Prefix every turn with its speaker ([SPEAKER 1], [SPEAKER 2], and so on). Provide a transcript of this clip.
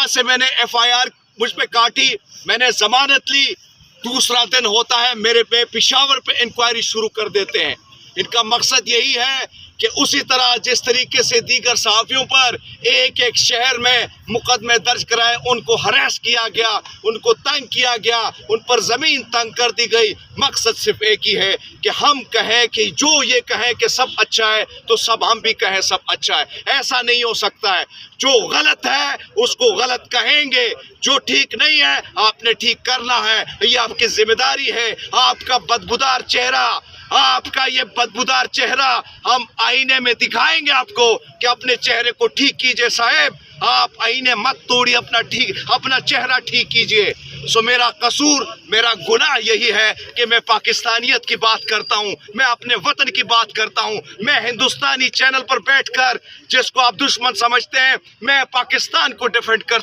[SPEAKER 1] से मैंने FIR मुझ पे काटी, मैंने जमानत ली, दूसरा दिन होता है मेरे पे पेशावर पे इंक्वायरी शुरू कर देते हैं। इनका मकसद यही है कि उसी तरह जिस तरीके से दीगर सहाफ़ियों पर एक एक शहर में मुकदमे दर्ज कराए, उनको हरास किया गया, उनको तंग किया गया, उन पर ज़मीन तंग कर दी गई। मकसद सिर्फ एक ही है कि हम कहें कि जो ये कहें कि सब अच्छा है तो सब हम भी कहें सब अच्छा है। ऐसा नहीं हो सकता है। जो गलत है उसको गलत कहेंगे, जो ठीक नहीं है आपने ठीक करना है। ये आपकी जिम्मेदारी है। आपका बदबूदार चेहरा, आपका ये बदबूदार चेहरा हम आईने में दिखाएंगे आपको कि अपने चेहरे को ठीक कीजिए साहब। आप आईने मत तोड़िए, अपना चेहरा ठीक कीजिए। सो मेरा कसूर, मेरा गुनाह यही है कि मैं पाकिस्तानियत की बात करता हूँ, मैं अपने वतन की बात करता हूँ। मैं हिंदुस्तानी चैनल पर बैठकर, जिसको आप दुश्मन समझते हैं, मैं पाकिस्तान को डिफेंड करता हूँ।